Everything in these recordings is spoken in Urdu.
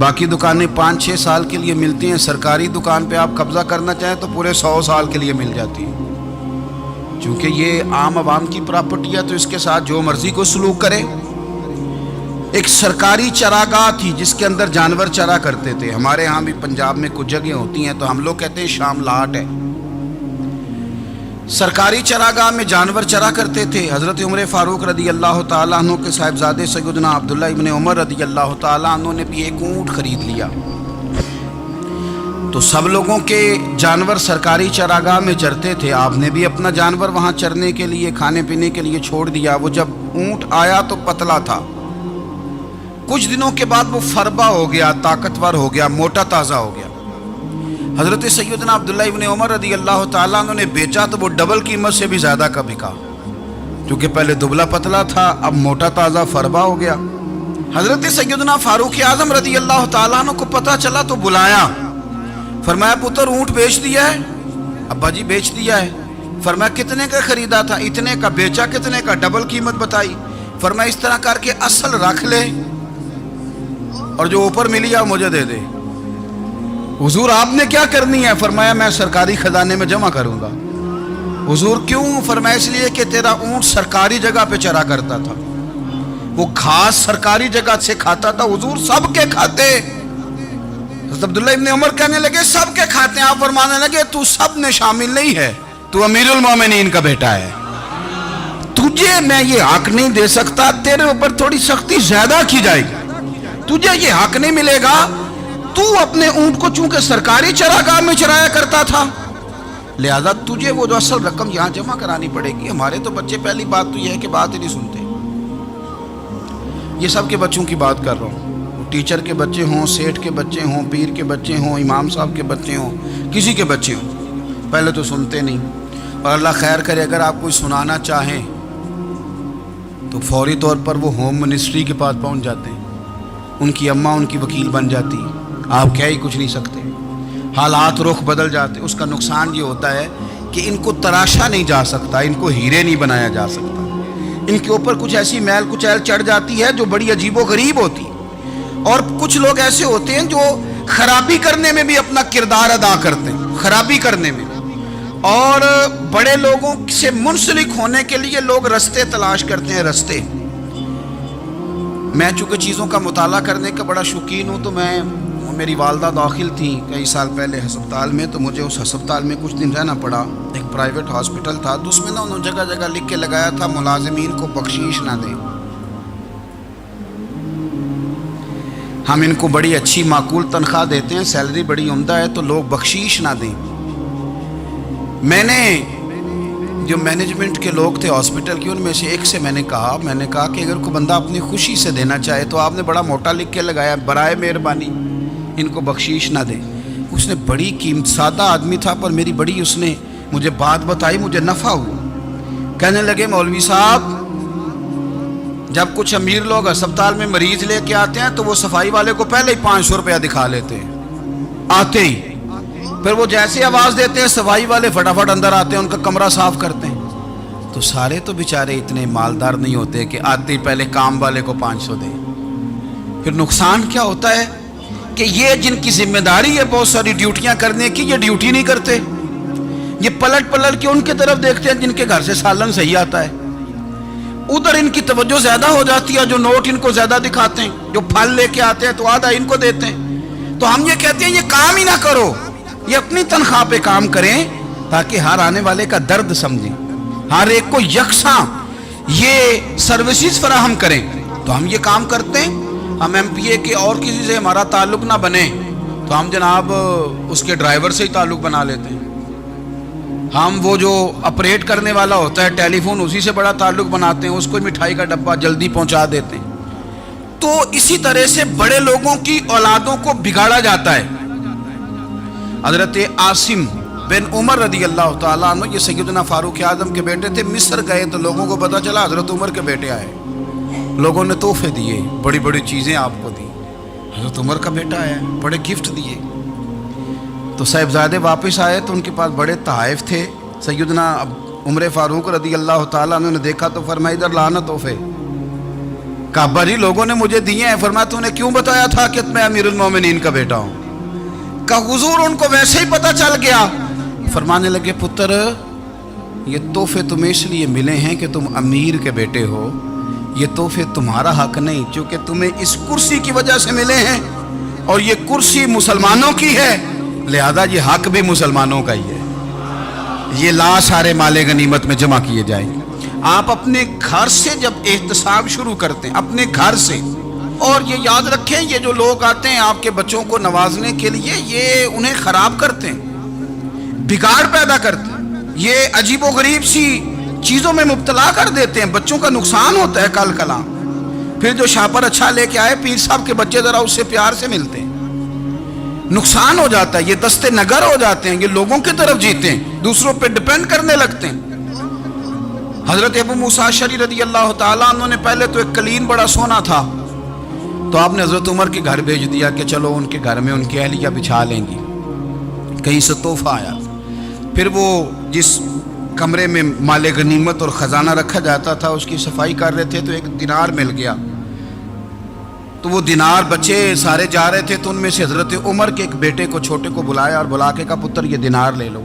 باقی دکانیں 5-6 سال کے لیے ملتی ہیں، سرکاری دکان پہ آپ قبضہ کرنا چاہیں تو پورے 100 سال کے لیے مل جاتی ہے، چونکہ یہ عام عوام کی پراپرٹی ہے تو اس کے ساتھ جو مرضی کو سلوک کرے۔ ایک سرکاری چراگاہ تھی جس کے اندر جانور چرا کرتے تھے، ہمارے ہاں بھی پنجاب میں کچھ جگہ ہوتی ہیں تو ہم لوگ کہتے ہیں شام لاٹ ہے۔ سرکاری چراگاہ میں جانور چرا کرتے تھے۔ حضرت عمر فاروق رضی اللہ تعالیٰ عنہ کے صاحبزادے سیدنا عبداللہ ابن عمر رضی اللہ تعالیٰ عنہ نے بھی ایک اونٹ خرید لیا، تو سب لوگوں کے جانور سرکاری چراگاہ میں چرتے تھے، آپ نے بھی اپنا جانور وہاں چرنے کے لیے کھانے پینے کے لیے چھوڑ دیا۔ وہ جب اونٹ آیا تو پتلا تھا، کچھ دنوں کے بعد وہ فربا ہو گیا، طاقتور ہو گیا، موٹا تازہ ہو گیا۔ حضرت سیدنا عبداللہ ابن عمر رضی اللہ تعالیٰ عنہ نے بیچا تو وہ ڈبل قیمت سے بھی زیادہ کا بکا، کیونکہ پہلے دبلا پتلا تھا، اب موٹا تازہ فربا ہو گیا۔ حضرت سیدنا فاروق اعظم رضی اللہ تعالیٰ عنہ کو پتہ چلا تو بلایا، فرمایا پتر اونٹ بیچ دیا ہے؟ ابا جی بیچ دیا ہے۔ فرمایا کتنے کا خریدا تھا؟ اتنے کا۔ بیچا کتنے کا؟ ڈبل قیمت بتائی۔ فرمایا اس طرح کر کے اصل رکھ لے اور جو اوپر ملی ہے مجھے دے دے۔ حضور آپ نے کیا کرنی ہے؟ فرمایا میں سرکاری خزانے میں جمع کروں گا۔ حضور کیوں؟ فرمایا اس لیے کہ تیرا اونٹ سرکاری جگہ پہ چرا کرتا تھا، وہ گھاس سرکاری جگہ سے کھاتا تھا۔ حضور سب کے کھاتے۔ حضرت عبداللہ ابن عمر کہنے لگے سب کے کھاتے ہیں۔ آپ فرمانے لگے تو سب میں شامل نہیں ہے، تو امیر المومنین کا بیٹا ہے، تجھے میں یہ حق نہیں دے سکتا، تیرے اوپر تھوڑی سختی زیادہ کی جائے گی، تجھے یہ حق نہیں ملے گا۔ تو اپنے اونٹ کو چونکہ سرکاری چراگاہ میں چرایا کرتا تھا، لہذا تجھے وہ جو اصل رقم یہاں جمع کرانی پڑے گی۔ ہمارے تو بچے پہلی بات تو یہ ہے کہ بات ہی نہیں سنتے، یہ سب کے بچوں کی بات کر رہا ہوں، ٹیچر کے بچے ہوں، سیٹھ کے بچے ہوں، پیر کے بچے ہوں، امام صاحب کے بچے ہوں، کسی کے بچے ہوں، پہلے تو سنتے نہیں۔ اور اللہ خیر کرے اگر آپ کوئی سنانا چاہیں تو فوری طور پر وہ ہوم منسٹری کے پاس پہنچ جاتے ہیں، ان کی اماں ان کی وکیل بن جاتی، آپ کہہ ہی کچھ نہیں سکتے، حالات رخ بدل جاتے۔ اس کا نقصان یہ ہوتا ہے کہ ان کو تراشا نہیں جا سکتا، ان کو ہیرے نہیں بنایا جا سکتا، ان کے اوپر کچھ ایسی میل کچیل چڑھ جاتی ہے جو بڑی عجیب و غریب ہوتی۔ اور کچھ لوگ ایسے ہوتے ہیں جو خرابی کرنے میں بھی اپنا کردار ادا کرتے ہیں، خرابی کرنے میں، اور بڑے لوگوں سے منسلک ہونے کے لیے لوگ رستے تلاش کرتے ہیں، رستے۔ میں چونکہ چیزوں کا مطالعہ کرنے کا بڑا شوقین ہوں، تو میری والدہ داخل تھیں کئی سال پہلے ہسپتال میں، تو مجھے اس ہسپتال میں کچھ دن رہنا پڑا، ایک پرائیویٹ ہاسپٹل تھا، تو اس میں انہوں نے جگہ جگہ لکھ کے لگایا تھا ملازمین کو بخشیش نہ دیں، ہم ان کو بڑی اچھی معقول تنخواہ دیتے ہیں، سیلری بڑی عمدہ ہے، تو لوگ بخشیش نہ دیں۔ میں نے جو مینجمنٹ کے لوگ تھے ہاسپٹل کے، ان میں سے ایک سے میں نے کہا کہ اگر کوئی بندہ اپنی خوشی سے دینا چاہے تو آپ نے بڑا موٹا لکھ کے لگایا برائے مہربانی ان کو بخشیش نہ دے۔ اس نے بڑی قیمت، سادہ آدمی تھا پر میری بڑی اس نے مجھے بات بتائی، مجھے نفع ہوا۔ کہنے لگے مولوی صاحب جب کچھ امیر لوگ ہسپتال میں مریض لے کے آتے ہیں تو وہ صفائی والے کو پہلے ہی 500 روپیہ دکھا لیتے ہیں آتے ہی، پھر وہ جیسے آواز دیتے ہیں صفائی والے فٹافٹ اندر آتے ہیں، ان کا کمرہ صاف کرتے ہیں۔ تو سارے تو بیچارے اتنے مالدار نہیں ہوتے کہ آتے ہی پہلے کام والے کو 500 دیں۔ پھر نقصان کیا ہوتا ہے کہ یہ جن کی ذمہ داری ہے بہت ساری ڈیوٹیاں کرنے کی، یہ ڈیوٹی نہیں کرتے، یہ پلٹ پلٹ کے ان کی طرف دیکھتے ہیں جن کے گھر سے سالن صحیح آتا ہے، ادھر ان کی توجہ زیادہ ہو جاتی ہے، جو نوٹ ان کو زیادہ دکھاتے ہیں، جو پھل لے کے آتے ہیں تو آدھا ان کو دیتے ہیں۔ تو ہم یہ کہتے ہیں یہ کام ہی نہ کرو، یہ اپنی تنخواہ پہ کام کریں تاکہ ہر آنے والے کا درد سمجھیں، ہر ایک کو یکساں یہ سروسز فراہم کریں۔ تو ہم یہ کام کرتے ہیں، ہم ایم پی اے کے اور کسی سے ہمارا تعلق نہ بنے تو ہم جناب اس کے ڈرائیور سے ہی تعلق بنا لیتے ہیں، ہم وہ جو آپریٹ کرنے والا ہوتا ہے ٹیلی فون اسی سے بڑا تعلق بناتے ہیں، اس کو مٹھائی کا ڈبہ جلدی پہنچا دیتے ہیں۔ تو اسی طرح سے بڑے لوگوں کی اولادوں کو بگاڑا جاتا ہے۔ حضرت عاصم بن عمر رضی اللہ تعالیٰ عنہ، یہ سیدنا فاروق اعظم کے بیٹے تھے، مصر گئے تو لوگوں کو پتہ چلا حضرت عمر کے بیٹے آئے، لوگوں نے تحفے دیے، بڑی بڑی چیزیں آپ کو دی، حضرت عمر کا بیٹا آیا، بڑے گفٹ دیے۔ تو صاحبزادے واپس آئے تو ان کے پاس بڑے تحائف تھے، سیدنا عمر فاروق رضی اللہ تعالیٰ عنہ نے دیکھا تو فرمایا ادھر لانا تحفے، کہا ابا جی لوگوں نے مجھے دیے ہیں. فرمایا تو نے کیوں بتایا تھا کہ میں امیر المومنین کا بیٹا ہوں؟ کہا حضور ان کو ویسے ہی پتہ چل گیا. فرمانے لگے پتر یہ تحفے تمہیں اس لیے ملے ہیں کہ تم امیر کے بیٹے ہو، یہ تحفے تمہارا حق نہیں، چونکہ تمہیں اس کرسی کی وجہ سے ملے ہیں اور یہ کرسی مسلمانوں کی ہے، لہذا یہ حق بھی مسلمانوں کا ہی ہے. یہ لا سارے مال غنیمت میں جمع کیے جائیں گے. آپ اپنے گھر سے جب احتساب شروع کرتے ہیں، اپنے گھر سے، اور یہ یاد رکھیں یہ جو لوگ آتے ہیں آپ کے بچوں کو نوازنے کے لیے، یہ انہیں خراب کرتے ہیں، بگاڑ پیدا کرتے ہیں، یہ عجیب و غریب سی چیزوں میں مبتلا کر دیتے ہیں، بچوں کا نقصان ہوتا ہے کل کلام. پھر جو شاپر اچھا لے کے آئے پیر صاحب کے بچے ذرا اس سے پیار سے ملتے ہیں، نقصان ہو جاتا ہے، یہ دستے نگر ہو جاتے ہیں، یہ لوگوں کی طرف جیتے ہیں، دوسروں پہ ڈیپینڈ کرنے لگتے ہیں. حضرت ابو موسیٰ اشعری رضی اللہ تعالیٰ عنہ نے پہلے تو ایک قلین بڑا سونا تھا، تو آپ نے حضرت عمر کے گھر بھیج دیا کہ چلو ان کے گھر میں ان کی اہلیہ بچھا لیں گی. کہیں سے تحفہ آیا. پھر وہ جس کمرے میں مال غنیمت اور خزانہ رکھا جاتا تھا اس کی صفائی کر رہے تھے تو ایک دینار مل گیا. تو وہ دینار بچے سارے جا رہے تھے تو ان میں سے حضرت عمر کے ایک بیٹے کو چھوٹے کو بلایا اور بلا کے کہا پتر یہ دینار لے لو.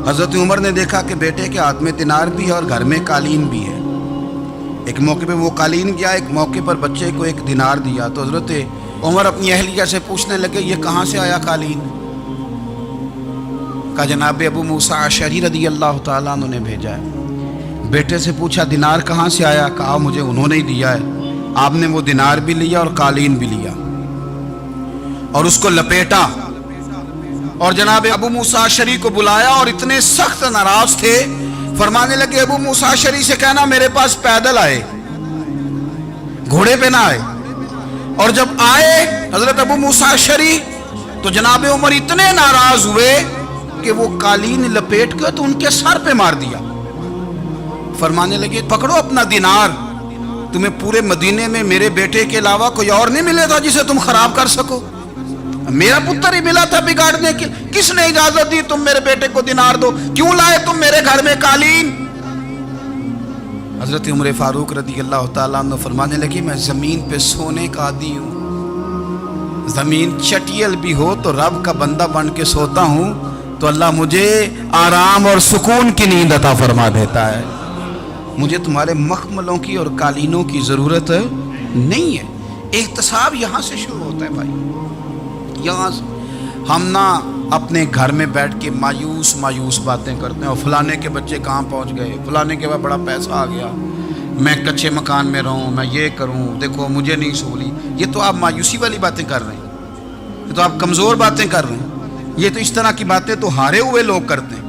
حضرت عمر نے دیکھا کہ بیٹے کے ہاتھ میں دینار بھی ہے اور گھر میں قالین بھی ہے. ایک موقع پہ وہ قالین گیا، ایک موقع پر بچے کو ایک دینار دیا. تو حضرت عمر اپنی اہلیہ سے پوچھنے لگے یہ کہاں سے آیا قالین؟ کہا جناب ابو موسیٰ اشعری رضی اللہ تعالیٰ عنہ نے بھیجا ہے. بیٹے سے پوچھا دینار کہاں سے آیا؟ کہا مجھے انہوں نے ہی دیا ہے. آپ نے وہ دینار بھی لیا اور قالین بھی لیا اور اس کو لپیٹا اور جناب ابو موسیٰ اشعری کو بلایا اور اتنے سخت ناراض تھے. فرمانے لگے ابو موسیٰ اشعری سے کہنا میرے پاس پیدل آئے، گھوڑے پہ نہ آئے. اور جب آئے حضرت ابو موسیٰ اشعری تو جناب عمر اتنے ناراض ہوئے کہ وہ قالین لپیٹ کر تو ان کے سر پہ مار دیا. فرمانے لگے پکڑو اپنا دینار، تمہیں پورے مدینے میں میرے بیٹے کے علاوہ کوئی اور نہیں ملے گا جسے تم خراب کر سکو. میرا پتر ہی ملا تھا بگاڑنے کے، کس نے اجازت دی تم میرے بیٹے کو دینار دو؟ کیوں لائے تم میرے گھر میں قالین؟ حضرت عمر فاروق رضی اللہ تعالیٰ عنہ فرمانے لگے میں زمین پہ سونے کا عادی ہوں، زمین چٹیل بھی ہو تو رب کا بندہ بن کے سوتا ہوں تو اللہ مجھے آرام اور سکون کی نیند عطا فرما دیتا ہے. مجھے تمہارے مخملوں کی اور قالینوں کی ضرورت نہیں ہے. احتساب یہاں سے شروع ہوتا ہے بھائی. یہاں سے ہم نہ اپنے گھر میں بیٹھ کے مایوس باتیں کرتے ہیں اور فلانے کے بچے کہاں پہنچ گئے، فلانے کے بعد بڑا پیسہ آ گیا، میں کچے مکان میں رہوں، میں یہ کروں، دیکھو مجھے نہیں سہولی. یہ تو آپ مایوسی والی باتیں کر رہے ہیں، یہ تو آپ کمزور باتیں کر رہے ہیں. یہ تو اس طرح کی باتیں تو ہارے ہوئے لوگ کرتے ہیں.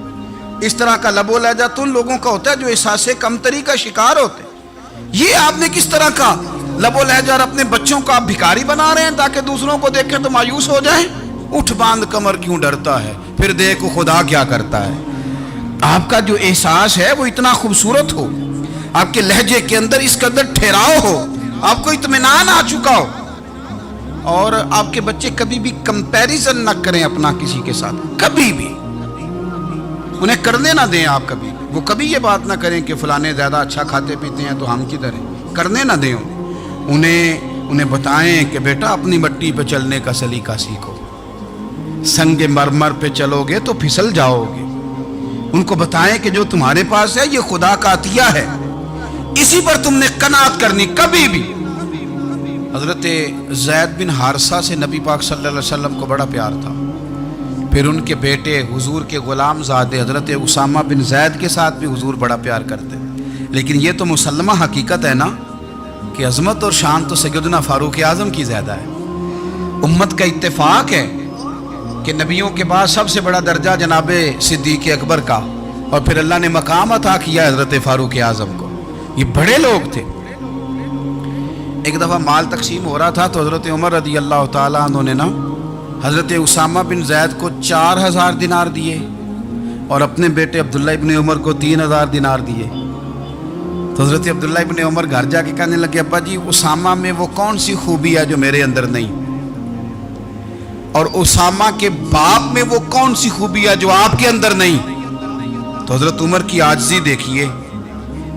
اس طرح کا لب و لہجہ تو ان لوگوں کا ہوتا ہے جو احساس کمتری کا شکار ہوتے ہیں. یہ آپ نے کس طرح کا لب و لہجہ اور اپنے بچوں کو آپ بھکاری بنا رہے ہیں تاکہ دوسروں کو دیکھیں تو مایوس ہو جائیں. اٹھ باندھ کمر کیوں ڈرتا ہے، پھر دیکھو خدا کیا کرتا ہے. آپ کا جو احساس ہے وہ اتنا خوبصورت ہو، آپ کے لہجے کے اندر اس قدر ٹھہراؤ ہو، آپ کو اطمینان آ چکا ہو، اور آپ کے بچے کبھی بھی کمپیریزن نہ کریں اپنا کسی کے ساتھ. کبھی بھی انہیں کرنے نہ دیں. آپ وہ کبھی یہ بات نہ کریں کہ فلانے زیادہ اچھا کھاتے پیتے ہیں تو ہم کدھر ہیں. کرنے نہ دیں. انہیں بتائیں کہ بیٹا اپنی مٹی پہ چلنے کا سلیقہ سیکھو، سنگ مرمر پہ چلو گے تو پھسل جاؤ گے. ان کو بتائیں کہ جو تمہارے پاس ہے یہ خدا کا عطیہ ہے، اسی پر تم نے قناعت کرنی کبھی بھی. حضرت زید بن حارثہ سے نبی پاک صلی اللہ علیہ وسلم کو بڑا پیار تھا. پھر ان کے بیٹے حضور کے غلام زادے حضرت اسامہ بن زید کے ساتھ بھی حضور بڑا پیار کرتے. لیکن یہ تو مسلمہ حقیقت ہے نا کہ عظمت اور شان تو سیدنا فاروق اعظم کی زیادہ ہے. امت کا اتفاق ہے کہ نبیوں کے بعد سب سے بڑا درجہ جناب صدیق اکبر کا، اور پھر اللہ نے مقام عطا کیا حضرت فاروق اعظم کو. یہ بڑے لوگ تھے. ایک دفعہ مال تقسیم ہو رہا تھا تو حضرت عمر رضی اللہ تعالیٰ عنہ نے نا حضرت اسامہ بن زید کو 4000 دینار دیے اور اپنے بیٹے عبداللہ ابن عمر کو 3000 دینار دیے. تو حضرت عبداللہ ابن عمر گھر جا کے کہنے لگے ابا جی اسامہ میں وہ کون سی خوبی ہے جو میرے اندر نہیں، اور اسامہ کے باپ میں وہ کون سی خوبی ہے جو آپ کے اندر نہیں. تو حضرت عمر کی عاجزی دیکھیے،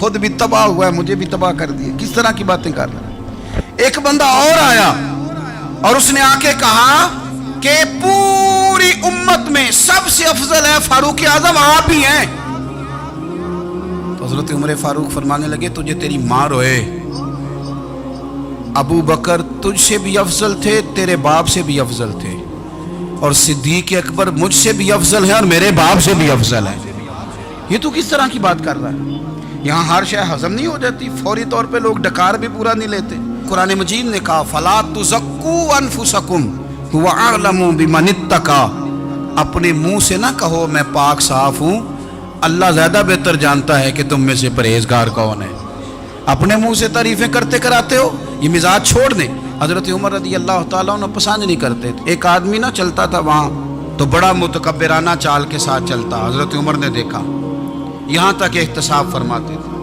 خود بھی تباہ ہوا ہے، مجھے بھی تباہ کر دیا. کس طرح کی باتیں کر رہا ہے. ایک بندہ اور آیا اور اس نے آ کے کہا کہ پوری امت میں سب سے افضل ہے فاروق اعظم آپ ہی ہیں. تو حضرت عمر فاروق فرمانے لگے تجھے تیری ماں روئے، ابو بکر تجھ سے بھی افضل تھے، تیرے باپ سے بھی افضل تھے، اور صدیق اکبر مجھ سے بھی افضل ہے اور میرے باپ سے بھی افضل ہے. یہ تو کس طرح کی بات کر رہا ہے؟ یہاں ہر شے ہضم نہیں ہو جاتی، فوری طور پہ لوگ ڈکار بھی پورا نہیں لیتے. قرآن مجید نے کہا فَلَا تُزَكُّوا أَنفُسَكُمْ هُوَ أَعْلَمُ بِمَنِ اتَّقَىٰ. اپنے منہ سے نہ کہو میں پاک صاف ہوں، اللہ زیادہ بہتر جانتا ہے کہ تم میں سے پرہیزگار کون ہے. اپنے منہ سے تعریفیں کرتے کراتے ہو، یہ مزاج چھوڑ دیں. حضرت عمر رضی اللہ تعالیٰ عنہ پسند نہیں کرتے تھے. ایک آدمی نہ چلتا تھا وہاں تو بڑا متکبرانہ چال کے ساتھ چلتا. حضرت عمر نے دیکھا، یہاں تک احتساب فرماتے تھے،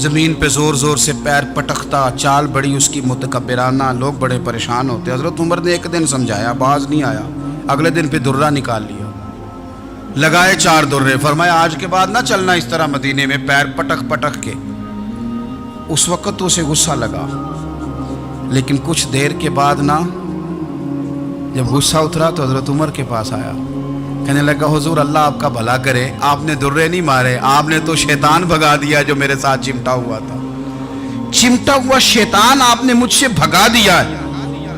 زمین پہ زور زور سے پیر پٹکتا، چال بڑی اس کی متکبرانہ، لوگ بڑے پریشان ہوتے. حضرت عمر نے ایک دن سمجھایا، باز نہیں آیا. اگلے دن پہ درہ نکال لیا، لگائے 4 درے، فرمایا آج کے بعد نہ چلنا اس طرح مدینے میں پیر پٹک پٹک کے. اس وقت تو اسے غصہ لگا، لیکن کچھ دیر کے بعد نا جب غصہ اترا تو حضرت عمر کے پاس آیا، کہنے لگا حضور اللہ آپ کا بھلا کرے، آپ نے درے نہیں مارے، آپ نے تو شیطان بھگا دیا جو میرے ساتھ چمٹا ہوا تھا. چمٹا ہوا شیطان آپ نے مجھ سے بھگا دیا ہے.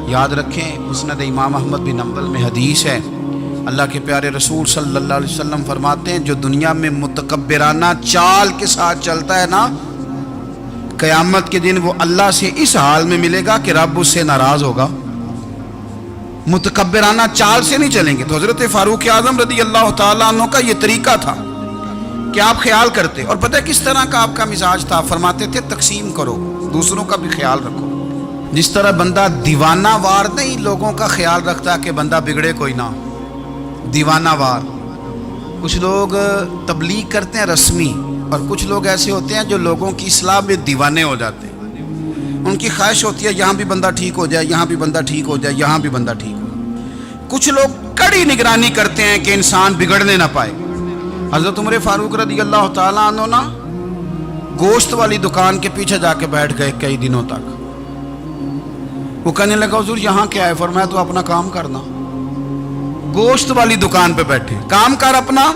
یاد رکھیں مسند امام احمد بن حنبل میں حدیث ہے، اللہ کے پیارے رسول صلی اللہ علیہ وسلم فرماتے ہیں جو دنیا میں متکبرانہ چال کے ساتھ چلتا ہے نا، قیامت کے دن وہ اللہ سے اس حال میں ملے گا کہ رب اس سے ناراض ہوگا. متکبرانہ چال سے نہیں چلیں گے. تو حضرت فاروق اعظم رضی اللہ تعالیٰ عنہ کا یہ طریقہ تھا کہ آپ خیال کرتے. اور پتہ کس طرح کا آپ کا مزاج تھا؟ فرماتے تھے تقسیم کرو، دوسروں کا بھی خیال رکھو. جس طرح بندہ دیوانہ وار نہیں لوگوں کا خیال رکھتا کہ بندہ بگڑے کوئی نہ، دیوانہ وار. کچھ لوگ تبلیغ کرتے ہیں رسمی، اور کچھ لوگ ایسے ہوتے ہیں جو لوگوں کی اصلاح میں دیوانے ہو جاتے ہیں. ان کی خواہش ہوتی ہے یہاں بھی بندہ ٹھیک ہو جائے، یہاں بھی بندہ ٹھیک ہو جائے، یہاں بھی بندہ ٹھیک ہو. کچھ لوگ کڑی نگرانی کرتے ہیں کہ انسان بگڑنے نہ پائے. حضرت عمر فاروق رضی اللہ تعالیٰ عنہ نا گوشت والی دکان کے پیچھے جا کے بیٹھ گئے کئی دنوں تک. وہ کہنے لگا حضور یہاں کیا ہے؟ فرمایا تو اپنا کام کرنا. گوشت والی دکان پہ بیٹھے، کام کر اپنا،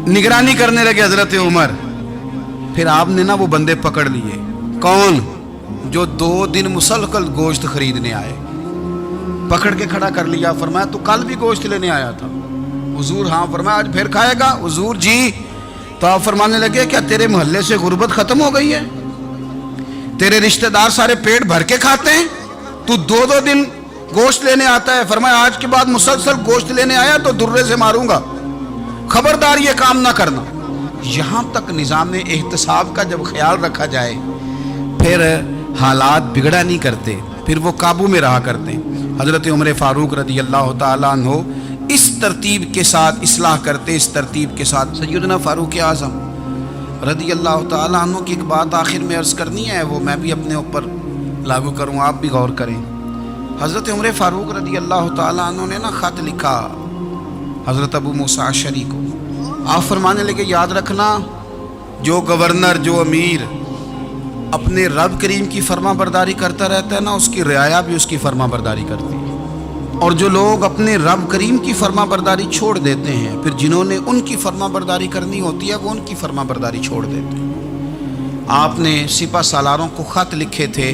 نگرانی کرنے لگے حضرت عمر. پھر آپ نے نا وہ بندے پکڑ لیے. کون؟ جو 2 دن مسلسل گوشت خریدنے آئے، پکڑ کے کھڑا کر لیا. فرمایا تو کل بھی گوشت لینے آیا تھا؟ حضور ہاں. فرمایا آج پھر کھائے گا؟ حضور جی. تو آپ فرمانے لگے کیا تیرے محلے سے غربت ختم ہو گئی ہے؟ تیرے رشتہ دار سارے پیٹ بھر کے کھاتے ہیں، تو 2 دن گوشت لینے آتا ہے؟ فرمایا آج کے بعد مسلسل گوشت لینے آیا تو درے سے ماروں گا، خبردار یہ کام نہ کرنا. یہاں تک نظام احتساب کا جب خیال رکھا جائے پھر حالات بگڑا نہیں کرتے، پھر وہ قابو میں رہا کرتے ہیں. حضرت عمر فاروق رضی اللہ تعالیٰ عنہ اس ترتیب کے ساتھ اصلاح کرتے، اس ترتیب کے ساتھ. سیدنا فاروق اعظم رضی اللہ تعالیٰ عنہ کی ایک بات آخر میں عرض کرنی ہے، وہ میں بھی اپنے اوپر لاگو کروں، آپ بھی غور کریں. حضرت عمر فاروق رضی اللہ تعالیٰ عنہ نے نا خط لکھا حضرت ابو موسیٰ اشعری کو. آپ فرمانے لگے یاد رکھنا جو گورنر، جو امیر اپنے رب کریم کی فرما برداری کرتا رہتا ہے نا، اس کی رعایا بھی اس کی فرما برداری کرتی ہے. اور جو لوگ اپنے رب کریم کی فرما برداری چھوڑ دیتے ہیں، پھر جنہوں نے ان کی فرما برداری کرنی ہوتی ہے وہ ان کی فرما برداری چھوڑ دیتے ہیں. آپ نے سپہ سالاروں کو خط لکھے تھے،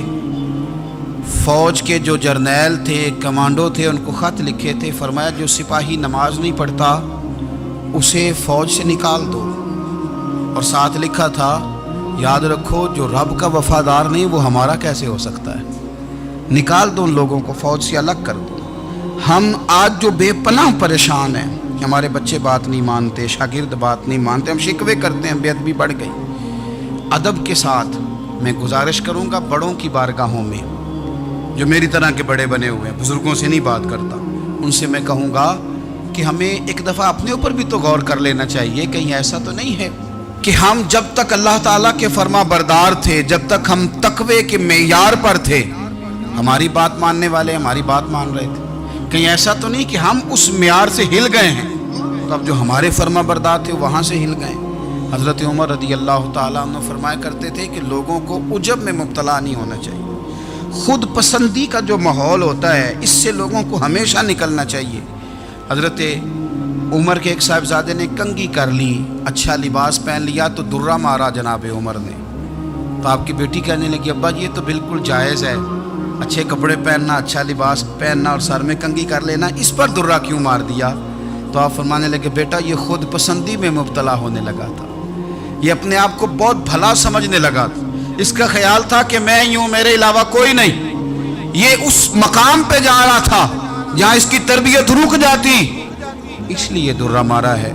فوج کے جو جرنیل تھے، کمانڈو تھے، ان کو خط لکھے تھے. فرمایا جو سپاہی نماز نہیں پڑھتا اسے فوج سے نکال دو. اور ساتھ لکھا تھا یاد رکھو جو رب کا وفادار نہیں وہ ہمارا کیسے ہو سکتا ہے، نکال دو ان لوگوں کو، فوج سے الگ کر دو. ہم آج جو بے پناہ پریشان ہیں، ہمارے بچے بات نہیں مانتے، شاگرد بات نہیں مانتے، ہم شکوے کرتے ہیں، بے ادبی بڑھ گئی. ادب کے ساتھ میں گزارش کروں گا بڑوں کی بارگاہوں میں، جو میری طرح کے بڑے بنے ہوئے ہیں، بزرگوں سے نہیں بات کرتا، ان سے میں کہوں گا کہ ہمیں ایک دفعہ اپنے اوپر بھی تو غور کر لینا چاہیے. کہیں ایسا تو نہیں ہے کہ ہم جب تک اللہ تعالیٰ کے فرما بردار تھے، جب تک ہم تقوی کے معیار پر تھے، ہماری بات ماننے والے ہماری بات مان رہے تھے. کہیں ایسا تو نہیں کہ ہم اس معیار سے ہل گئے ہیں تو اب جو ہمارے فرما بردار تھے وہاں سے ہل گئے. حضرت عمر رضی اللہ تعالیٰ عنہ فرمایا کرتے تھے کہ لوگوں کو عجب میں مبتلا نہیں ہونا چاہیے، خود پسندی کا جو ماحول ہوتا ہے اس سے لوگوں کو ہمیشہ نکلنا چاہیے۔ حضرت عمر کے ایک صاحبزادے نے کنگھی کر لی، اچھا لباس پہن لیا تو درہ مارا جناب عمر نے، تو آپ کی بیٹی کہنے لگی ابا یہ تو بالکل جائز ہے، اچھے کپڑے پہننا، اچھا لباس پہننا اور سر میں کنگھی کر لینا، اس پر درہ کیوں مار دیا؟ تو آپ فرمانے لگے بیٹا یہ خود پسندی میں مبتلا ہونے لگا تھا، یہ اپنے آپ کو بہت بھلا سمجھنے لگا تھا، اس کا خیال تھا کہ میں ہی ہوں، میرے علاوہ کوئی نہیں، یہ اس مقام پہ جا رہا تھا جہاں اس کی تربیت رک جاتی، اس لیے درہ مارا ہے۔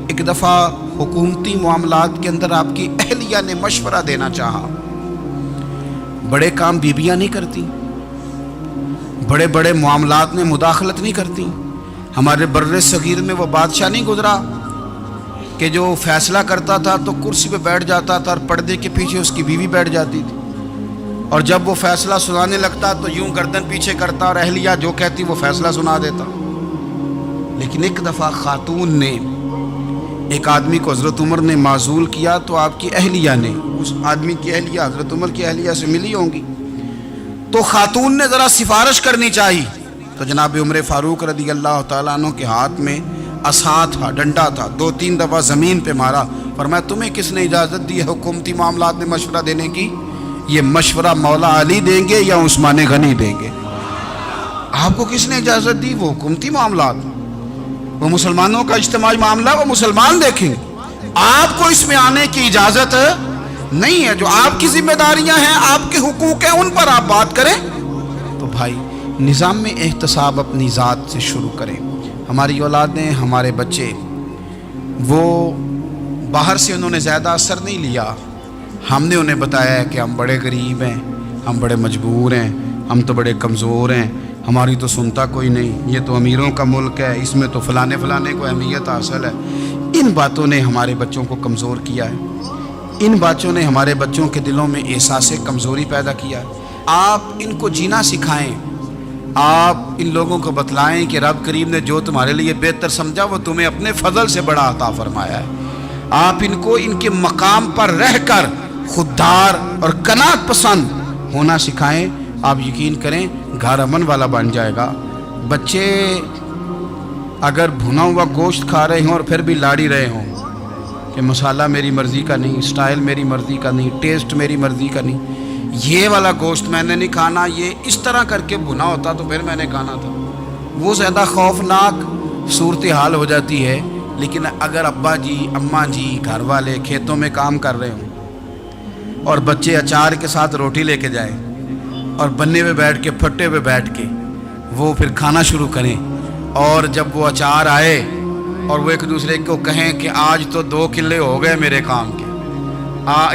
ایک دفعہ حکومتی معاملات کے اندر آپ کی اہلیہ نے مشورہ دینا چاہا، بڑے کام بیویاں نہیں کرتی، بڑے بڑے معاملات میں مداخلت نہیں کرتی۔ ہمارے بر صغیر میں وہ بادشاہ نہیں گزرا کہ جو فیصلہ کرتا تھا تو کرسی پہ بیٹھ جاتا تھا اور پردے کے پیچھے اس کی بیوی بیٹھ جاتی تھی، اور جب وہ فیصلہ سنانے لگتا تو یوں گردن پیچھے کرتا اور اہلیہ جو کہتی وہ فیصلہ سنا دیتا۔ لیکن ایک دفعہ خاتون نے ایک آدمی کو حضرت عمر نے معزول کیا تو آپ کی اہلیہ نے، اس آدمی کی اہلیہ حضرت عمر کی اہلیہ سے ملی ہوں گی، تو خاتون نے ذرا سفارش کرنی چاہی، تو جناب عمر فاروق رضی اللہ تعالیٰ عنہ کے ہاتھ میں عصا تھا، ڈنڈا تھا، 2-3 دفعہ زمین پہ مارا، فرمایا تمہیں کس نے اجازت دی ہے حکومتی معاملات میں مشورہ دینے کی؟ یہ مشورہ مولا علی دیں گے یا عثمان غنی دیں گے؟ آپ کو کس نے اجازت دی؟ وہ حکومتی معاملات، وہ مسلمانوں کا اجتماعی معاملہ، وہ مسلمان دیکھیں گے، آپ کو اس میں آنے کی اجازت نہیں ہے۔ جو آپ کی ذمہ داریاں ہیں، آپ کے حقوق ہیں، ان پر آپ بات کریں۔ تو بھائی نظام میں احتساب اپنی ذات سے شروع کریں۔ ہماری اولادیں، ہمارے بچے، وہ باہر سے انہوں نے زیادہ اثر نہیں لیا، ہم نے انہیں بتایا ہے کہ ہم بڑے غریب ہیں، ہم بڑے مجبور ہیں، ہم تو بڑے کمزور ہیں، ہماری تو سنتا کوئی نہیں، یہ تو امیروں کا ملک ہے، اس میں تو فلانے کو اہمیت حاصل ہے۔ ان باتوں نے ہمارے بچوں کو کمزور کیا ہے، ان باتوں نے ہمارے بچوں کے دلوں میں احساس کمزوری پیدا کیا ہے۔ آپ ان کو جینا سکھائیں، آپ ان لوگوں کو بتلائیں کہ رب کریم نے جو تمہارے لیے بہتر سمجھا وہ تمہیں اپنے فضل سے بڑا عطا فرمایا ہے۔ آپ ان کو ان کے مقام پر رہ کر خوددار اور قناعت پسند ہونا سکھائیں، آپ یقین کریں گھر امن والا بن جائے گا۔ بچے اگر بھنا ہوا گوشت کھا رہے ہوں اور پھر بھی لاڑی رہے ہوں کہ مسالہ میری مرضی کا نہیں، سٹائل میری مرضی کا نہیں، ٹیسٹ میری مرضی کا نہیں، یہ والا گوشت میں نے نہیں کھانا، یہ اس طرح کر کے بھنا ہوتا تو پھر میں نے کھانا تھا، وہ زیادہ خوفناک صورتحال ہو جاتی ہے۔ لیکن اگر ابا جی، اماں جی، گھر والے کھیتوں میں کام کر رہے ہوں اور بچے اچار کے ساتھ روٹی لے کے جائیں اور بننے پہ بیٹھ کے، پھٹے پہ بیٹھ کے وہ پھر کھانا شروع کریں، اور جب وہ اچار آئے اور وہ ایک دوسرے کو کہیں کہ آج تو 2 کلے ہو گئے میرے کام کے،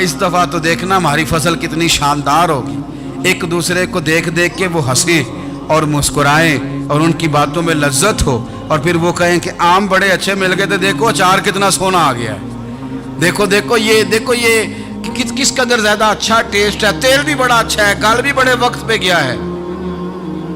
اس دفعہ تو دیکھنا ہماری فصل کتنی شاندار ہوگی، ایک دوسرے کو دیکھ دیکھ کے وہ ہنسیں اور مسکرائیں اور ان کی باتوں میں لذت ہو، اور پھر وہ کہیں کہ آم بڑے اچھے مل گئے تھے، دیکھو اچار کتنا سونا آ گیا ہے، دیکھو یہ کس قدر زیادہ اچھا ٹیسٹ ہے، تیل بھی بڑا اچھا ہے، گل بھی بڑے وقت پہ گیا ہے۔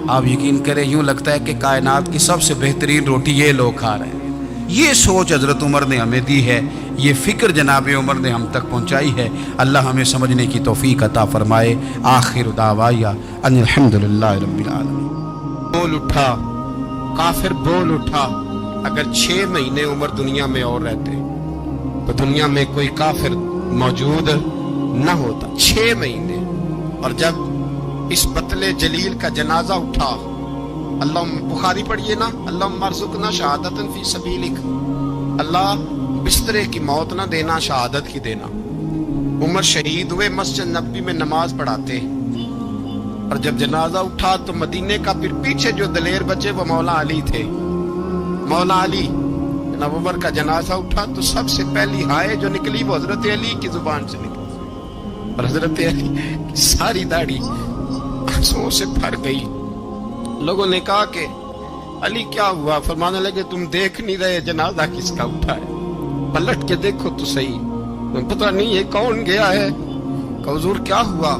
آپ یقین کریں یوں لگتا ہے کہ کائنات کی سب سے بہترین روٹی یہ لوگ کھا رہے ہیں۔ یہ سوچ حضرت عمر نے ہمیں دی ہے، یہ فکر جناب عمر نے ہم تک پہنچائی ہے۔ اللہ ہمیں سمجھنے کی توفیق عطا فرمائے۔ آخر دعوایا ان الحمدللہ رب العالمین۔ بول اٹھا کافر، بول اٹھا، اگر 6 مہینے عمر دنیا میں اور رہتے تو دنیا میں کوئی کافر موجود نہ ہوتا۔ 6 مہینے، اور جب اس بطل جلیل کا جنازہ اٹھا، اللہ بخاری پڑھیے نا، اللہم ارزقنا شہادتا فی سبیلک، اللہ بسترے کی موت نہ دینا، شہادت کی دینا۔ عمر شہید ہوئے، مسجد نبوی میں نماز پڑھاتے، اور جب جنازہ اٹھا تو مدینے کا پھر پیچھے جو دلیر بچے وہ مولا علی تھے۔ مولا علی، جناب عمر کا جنازہ اٹھا تو سب سے پہلی ہائے جو نکلی وہ حضرت علی کی زبان سے نکلی، اور حضرت علی کی ساری داڑھی آنسوؤں سے بھر گئی۔ لوگوں نے کہا کہ علی کیا ہوا؟ فرمانے لگے تم دیکھ نہیں رہے جنازہ کس کا اٹھا ہے؟ پلٹ کے دیکھو تو صحیح، پتہ نہیں یہ کون گیا ہے؟ کہ حضور کیا ہوا؟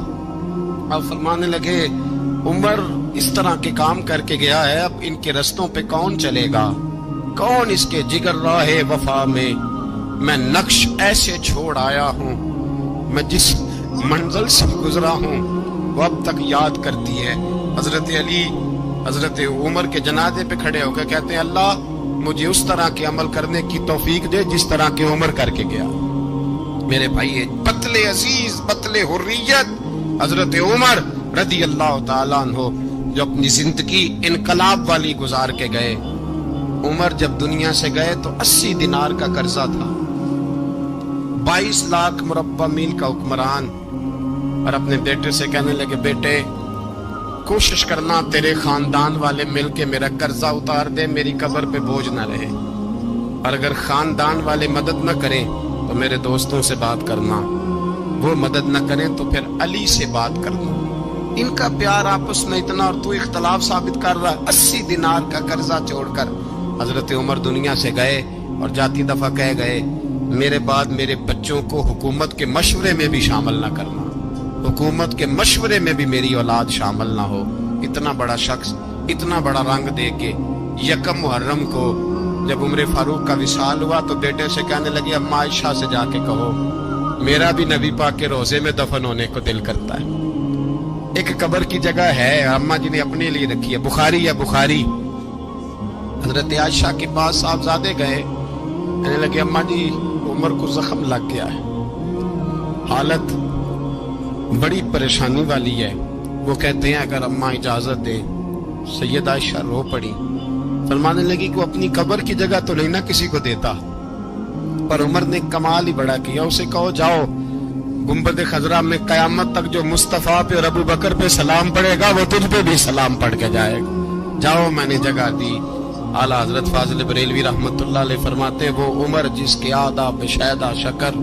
آپ فرمانے لگے عمر اس طرح کے کام کر کے گیا ہے، اب ان کے رستوں پہ کون چلے گا؟ کون اس کے جگر راہ وفا میں میں نقش ایسے چھوڑ آیا ہوں، میں جس منزل سے گزرا ہوں وہ اب تک یاد کرتی ہے۔ حضرت علی حضرت عمر کے جنازے پہ کھڑے ہو کے کہتے ہیں اللہ مجھے اس طرح کے عمل کرنے کی توفیق دے جس طرح کے عمر کر کے گیا۔ میرے بھائی بطل عزیز، بطل حریت حضرت عمر رضی اللہ تعالیٰ عنہ جو اپنی زندگی انقلاب والی گزار کے گئے۔ عمر جب دنیا سے گئے تو 80 دینار کا قرضہ تھا، 22 لاکھ مربع میل کا حکمران، اور اپنے بیٹے سے کہنے لگے بیٹے کوشش کرنا تیرے خاندان والے مل کے میرا قرضہ اتار دے، میری قبر پہ بوجھ نہ رہے، اور اگر خاندان والے مدد نہ کریں تو میرے دوستوں سے بات کرنا، وہ مدد نہ کریں تو پھر علی سے بات کرنا۔ ان کا پیار آپس میں اتنا، اور تو اختلاف ثابت کر رہا۔ 80 دینار کا قرضہ چھوڑ کر حضرت عمر دنیا سے گئے، اور جاتی دفعہ کہہ گئے میرے بعد میرے بچوں کو حکومت کے مشورے میں بھی شامل نہ کرنا، حکومت کے مشورے میں بھی میری اولاد شامل نہ ہو۔ اتنا بڑا شخص اتنا بڑا رنگ دے کے یکم محرم کو جب عمر فاروق کا وصال ہوا تو بیٹے سے کہنے لگے اماں عائشہ سے جا کے کہو میرا بھی نبی پاک کے روزے میں دفن ہونے کو دل کرتا ہے۔ ایک قبر کی جگہ ہے اماں جی نے اپنے لیے رکھی ہے، بخاری ہے بخاری۔ حضرت عائشہ کے پاس صاحبزادے گئے، کہنے لگے اماں جی عمر کو زخم لگ گیا ہے، حالت بڑی پریشانی والی ہے۔ وہ کہتے ہیں اگر اماں اجازت دے، سید عائشہ رو پڑی، فرمانے لگی کہ وہ اپنی قبر کی جگہ تو نہیں نہ کسی کو دیتا، پر عمر نے کمال ہی بڑا کیا، اسے کہو جاؤ گنبد خضرا میں قیامت تک جو مصطفیٰ پہ اور ابو بکر پہ سلام پڑھے گا وہ تجھ پہ بھی سلام پڑھ کے جائے گا، جاؤ میں نے جگہ دی۔ اعلیٰ حضرت فاضل بریلوی رحمت اللہ علیہ فرماتے ہیں وہ عمر جس کے آداب شیدہ شکر،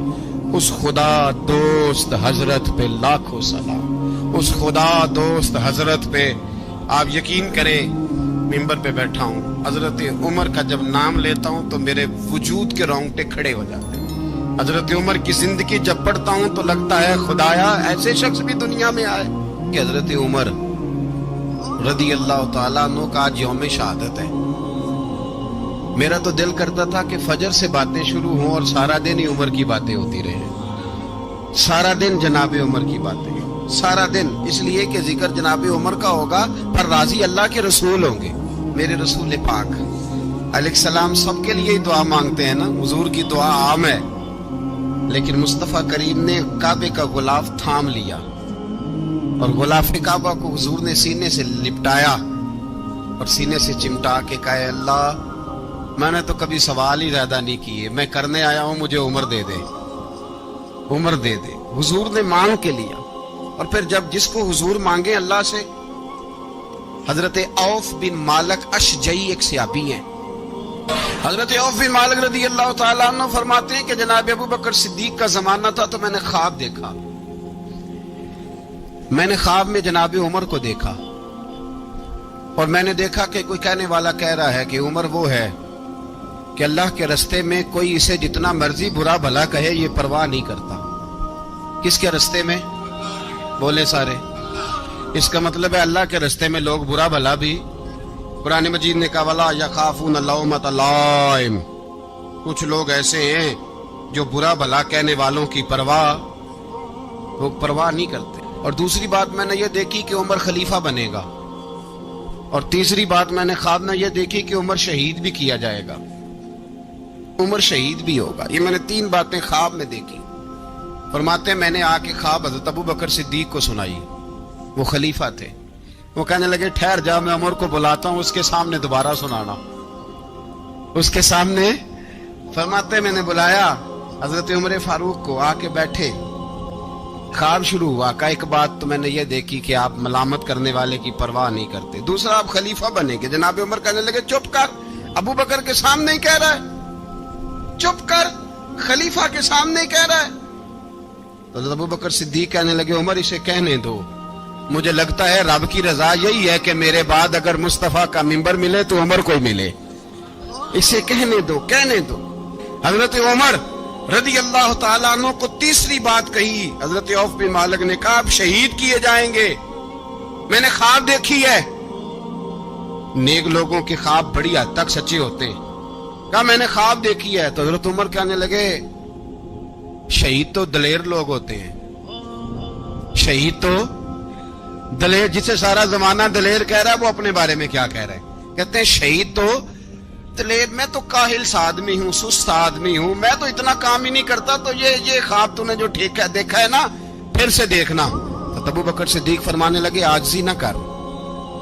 اس خدا دوست حضرت پہ لاکھوں سلام، اس خدا دوست حضرت پہ۔ آپ یقین کریں ممبر پہ بیٹھا ہوں، حضرت عمر کا جب نام لیتا ہوں تو میرے وجود کے رونگٹے کھڑے ہو جاتے ہیں۔ حضرت عمر کی زندگی جب پڑھتا ہوں تو لگتا ہے خدایا ایسے شخص بھی دنیا میں آئے کہ حضرت عمر رضی اللہ تعالیٰ عنہ کا آج یوم شہادت ہے۔ میرا تو دل کرتا تھا کہ فجر سے باتیں شروع ہوں اور سارا دن ہی عمر کی باتیں ہوتی رہیں، سارا دن جناب عمر کی باتیں، سارا دن، اس لیے کہ ذکر جناب عمر کا ہوگا پر راضی اللہ کے رسول ہوں گے۔ میرے رسول پاک علیہ السلام سب کے لیے دعا مانگتے ہیں نا، حضور کی دعا عام ہے، لیکن مصطفیٰ کریم نے کعبے کا غلاف تھام لیا اور غلاف کعبہ کو حضور نے سینے سے لپٹایا اور سینے سے چمٹا کے کہا اللہ میں نے تو کبھی سوال ہی زیادہ نہیں کیے، میں کرنے آیا ہوں، مجھے عمر دے دے، عمر دے دے۔ حضور نے مانگ کے لیا، اور پھر جب جس کو حضور مانگے اللہ سے، حضرت عوف بن مالک اشجعی ایک صحابی ہیں، حضرت عوف بن مالک رضی اللہ تعالیٰ عنہ فرماتے ہیں کہ جناب ابو بکر صدیق کا زمانہ تھا تو میں نے خواب دیکھا، میں نے خواب میں جناب عمر کو دیکھا، اور میں نے دیکھا کہ کوئی کہنے والا کہہ رہا ہے کہ عمر وہ ہے کہ اللہ کے رستے میں کوئی اسے جتنا مرضی برا بھلا کہے یہ پرواہ نہیں کرتا۔ کس کے رستے میں؟ بولے سارے۔ اس کا مطلب ہے اللہ کے رستے میں لوگ برا بھلا بھی، قرآن مجید نے کہا وَلَا يَخَافُونَ لَوْمَةَ لَائِمٍ، کچھ لوگ ایسے ہیں جو برا بھلا کہنے والوں کی وہ پرواہ نہیں کرتے۔ اور دوسری بات میں نے یہ دیکھی کہ عمر خلیفہ بنے گا، اور تیسری بات میں نے خواب میں یہ دیکھی کہ عمر شہید بھی کیا جائے گا، عمر شہید بھی ہوگا۔ یہ میں نے 3 باتیں خواب میں دیکھی۔ فرماتے ہیں میں نے آ کے خواب حضرت ابو بکر صدیق کو سنائی، وہ خلیفہ تھے، وہ کہنے لگے ٹھہر جا میں عمر کو بلاتا ہوں، اس کے سامنے دوبارہ سنانا، اس کے سامنے۔ فرماتے ہیں میں نے بلایا حضرت عمر فاروق کو، آ کے بیٹھے، خواب شروع ہوا۔ کا ایک بات تو میں نے یہ دیکھی کہ آپ ملامت کرنے والے کی پرواہ نہیں کرتے، دوسرا آپ خلیفہ بنے گے۔ جناب عمر کہنے لگے چپ کر، ابو بکر کے سامنے ہی کہہ رہا ہے، چپ کر، خلیفہ کے سامنے ہی کہہ رہا ہے۔ حضرت ابو بکر صدیق کہنے لگے عمر اسے کہنے دو، مجھے لگتا ہے رب کی رضا یہی ہے کہ میرے بعد اگر مصطفیٰ کا منبر ملے تو عمر کو ہی ملے، اسے کہنے دو، کہنے دو۔ حضرت عمر رضی اللہ تعالیٰ عنہ کو تیسری بات کہی، حضرت عوف بن مالک نے کہا آپ شہید کیے جائیں گے، میں نے خواب دیکھی ہے۔ نیک لوگوں کے خواب بڑی حد تک سچے ہوتے ہیں، کہا میں نے خواب دیکھی ہے. تو حضرت عمر کہنے لگے شہید تو دلیر لوگ ہوتے ہیں, شہید تو دلیر, جسے سارا زمانہ دلیر کہہ رہا ہے وہ اپنے بارے میں کیا کہہ رہا ہے؟ کہتے ہیں شہید تو دلیر, میں تو کاہل سا آدمی ہوں, سست آدمی ہوں, میں تو اتنا کام ہی نہیں کرتا. تو یہ خواب تو نے جو ٹھیک ہے دیکھا ہے نا, پھر سے دیکھنا. تو ابو بکر صدیق فرمانے لگے عاجزی نہ کر,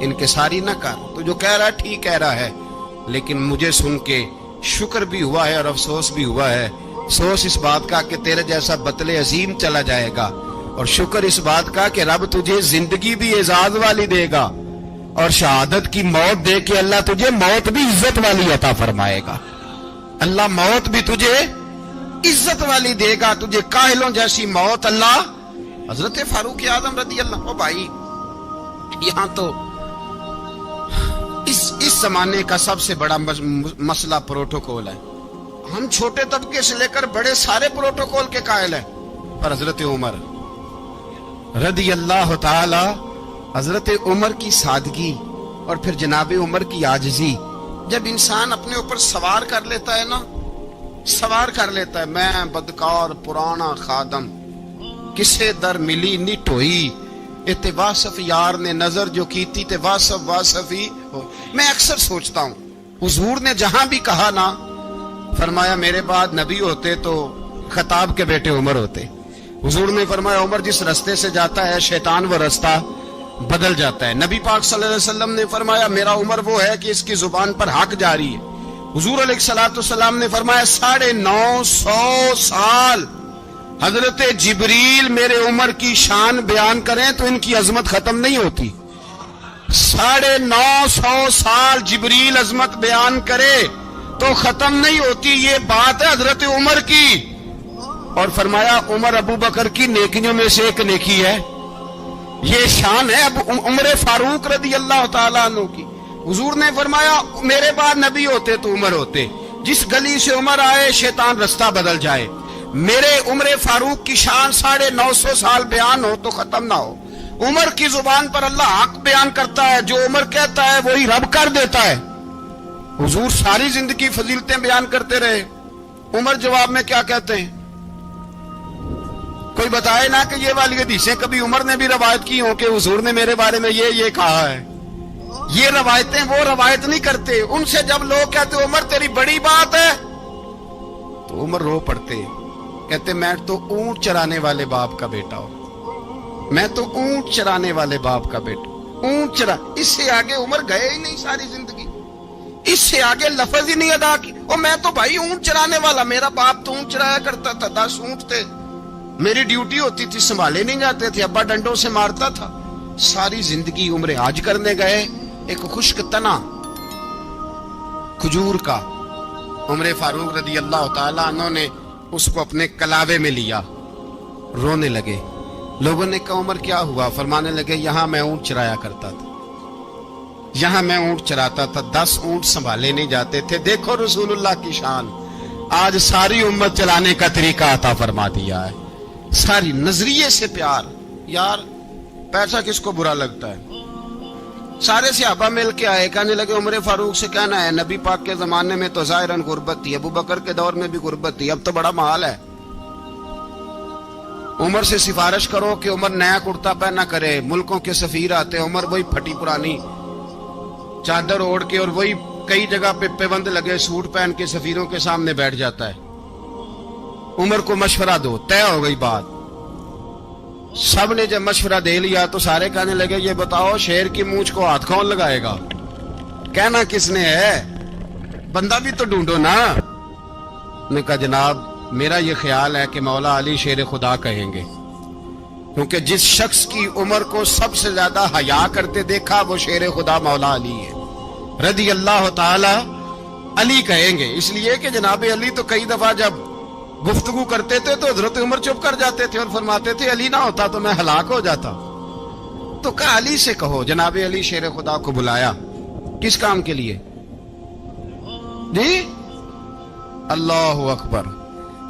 انکساری نہ کر, تو جو کہہ رہا ہے ٹھیک کہہ رہا ہے, لیکن مجھے سن کے شکر بھی ہوا ہے اور افسوس بھی ہوا ہے. افسوس اس بات کا کہ تیرے جیسا بطل عظیم چلا جائے گا, اور شکر اس بات کا کہ رب تجھے زندگی بھی اعزاز والی دے گا, اور شہادت کی موت دے کے اللہ تجھے موت بھی عزت والی عطا فرمائے گا. اللہ موت بھی تجھے عزت والی دے گا, تجھے کاہلوں جیسی موت اللہ. حضرت فاروق اعظم رضی اللہ, او بھائی یہاں تو اس زمانے کا سب سے بڑا مسئلہ پروٹوکول ہے. ہم چھوٹے طبقے سے لے کر بڑے سارے پروٹوکول کے قائل ہیں, پر حضرت عمر رضی اللہ تعالی, حضرت عمر کی سادگی اور پھر جناب عمر کی عاجزی, جب انسان اپنے اوپر سوار کر لیتا ہے نا, سوار کر لیتا ہے, میں بدکار پرانا خادم, کسے در ملی نٹ ہوئی, تے واصف یار نے نظر جو کیتی تے واصف ہی ہو. میں اکثر سوچتا ہوں حضور نے جہاں بھی کہا نا, فرمایا میرے بعد نبی ہوتے تو خطاب کے بیٹے عمر ہوتے. حضور نے فرمایا عمر جس رستے سے جاتا ہے شیطان وہ رستہ بدل جاتا ہے. نبی پاک صلی اللہ علیہ وسلم نے فرمایا میرا عمر وہ ہے کہ اس کی زبان پر حق جاری ہے. حضور علیہ الصلوۃ والسلام نے فرمایا 950 سال حضرت جبریل میرے عمر کی شان بیان کریں تو ان کی عظمت ختم نہیں ہوتی. 950 سال جبریل عظمت بیان کرے تو ختم نہیں ہوتی. یہ بات ہے حضرت عمر کی, اور فرمایا عمر ابو بکر کی نیکیوں میں سے ایک نیکی ہے. یہ شان ہے عمر فاروق رضی اللہ تعالیٰ عنہ کی. حضور نے فرمایا میرے بعد نبی ہوتے تو عمر ہوتے, جس گلی سے عمر آئے شیطان رستہ بدل جائے. میرے عمر فاروق کی شان 950 سال بیان ہو تو ختم نہ ہو. عمر کی زبان پر اللہ حق بیان کرتا ہے, جو عمر کہتا ہے وہی رب کر دیتا ہے. حضور ساری زندگی فضیلتیں بیان کرتے رہے, عمر جواب میں کیا کہتے ہیں؟ کوئی بتائے نا کہ یہ والی حدیثیں کبھی عمر نے بھی روایت کی ہوں کہ حضور نے میرے بارے میں یہ کہا ہے. یہ روایتیں وہ روایت نہیں کرتے. ان سے جب لوگ کہتے عمر تیری بڑی بات ہے تو عمر رو پڑتے, کہتے میں تو اونٹ چرانے والے باپ کا بیٹا ہوں, میں تو اونٹ چرانے والے باپ کا بیٹا, اونٹ چرا. اس سے آگے عمر گئے ہی نہیں ساری زندگی, اس سے آگے لفظ ہی نہیں ادا کی. اور میں تو بھائی اونٹ چرانے والا, میرا باپ تو اونٹ چرایا کرتا تھا, 10 اونٹ تھے, میری ڈیوٹی ہوتی تھی, سنبھالے نہیں جاتے تھے, ابا ڈنڈوں سے مارتا تھا. ساری زندگی عمر حج کرنے گئے, ایک خشک تنا کھجور کا عمر فاروق رضی اللہ تعالیٰ عنہ نے اس کو اپنے کلاوے میں لیا, رونے لگے. لوگوں نے کہا عمر کیا ہوا؟ فرمانے لگے یہاں میں اونٹ چرایا کرتا تھا, یہاں میں اونٹ چراتا تھا, 10 اونٹ سنبھالے نہیں جاتے تھے. دیکھو رسول اللہ کی شان, آج ساری امت چلانے کا طریقہ عطا فرما دیا ہے. ساری نظریے سے پیار. یار پیسہ کس کو برا لگتا ہے؟ سارے صحابہ مل کے آئے, کہنے لگے عمر فاروق سے کہنا ہے نبی پاک کے زمانے میں تو ظاہراً غربت تھی, ابو بکر کے دور میں بھی غربت تھی, اب تو بڑا محال ہے. عمر سے سفارش کرو کہ عمر نیا کرتا پہنا کرے. ملکوں کے سفیر آتے, عمر وہی پھٹی پرانی چادر اوڑھ کے اور وہی کئی جگہ پہ پیبند لگے سوٹ پہن کے سفیروں کے سامنے بیٹھ جاتا ہے. عمر کو مشورہ دو, طے ہو گئی بات. سب نے جب مشورہ دے لیا تو سارے کہنے لگے یہ بتاؤ شیر کی مونچھ کو ہاتھ کون لگائے گا؟ کہنا کس نے ہے؟ بندہ بھی تو ڈھونڈو نا. نے کہا جناب میرا یہ خیال ہے کہ مولا علی شیر خدا کہیں گے, کیونکہ جس شخص کی عمر کو سب سے زیادہ حیا کرتے دیکھا وہ شیر خدا مولا علی ہے رضی اللہ تعالی. علی کہیں گے اس لیے کہ جناب علی تو کئی دفعہ جب گفتگو کرتے تھے تو حضرت عمر چپ کر جاتے تھے اور فرماتے تھے علی نہ ہوتا تو میں ہلاک ہو جاتا. تو کہا علی سے کہو. جناب علی شیر خدا کو بلایا, کس کام کے لیے؟ جی اللہ اکبر.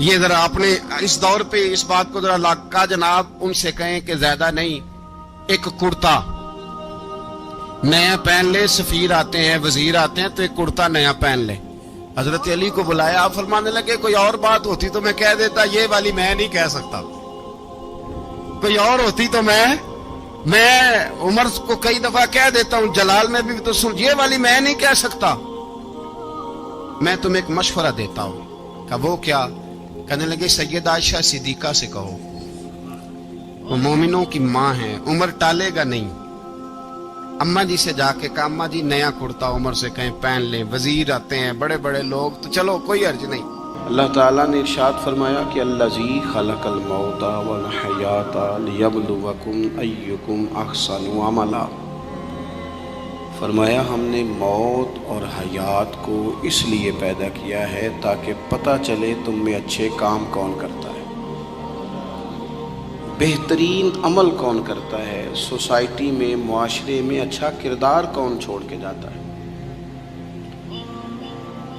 یہ ذرا اپنے اس دور پہ اس بات کو ذرا لاکا جناب ان سے کہیں کہ زیادہ نہیں, ایک کرتا نیا پہن لے. سفیر آتے ہیں, وزیر آتے ہیں تو ایک کرتا نیا پہن لے, حضرت علی کو بلایا, آپ فرمانے لگے کوئی اور بات ہوتی تو میں کہہ دیتا, یہ والی میں نہیں کہہ سکتا. کوئی اور ہوتی تو میں عمر کو کئی دفعہ کہہ دیتا ہوں, جلال میں بھی تو سن, یہ والی میں نہیں کہہ سکتا. میں تمہیں ایک مشورہ دیتا ہوں. کہ وہ کیا؟ کہنے لگے سیدہ عائشہ صدیقہ سے کہو, وہ مومنوں کی ماں ہے, عمر ٹالے گا نہیں. اماں جی سے جا کے کہا اماں جی نیا کرتا عمر سے کہیں پہن لیں, وزیر آتے ہیں بڑے بڑے لوگ, تو چلو کوئی حرج نہیں. اللہ تعالیٰ نے ارشاد فرمایا کہ الذی خلق الموت والحیات لیبلوکم ایکم احسن عملا. فرمایا ہم نے موت اور حیات کو اس لیے پیدا کیا ہے تاکہ پتہ چلے تم میں اچھے کام کون کرتا ہے, بہترین عمل کون کرتا ہے, سوسائٹی میں معاشرے میں اچھا کردار کون چھوڑ کے جاتا ہے.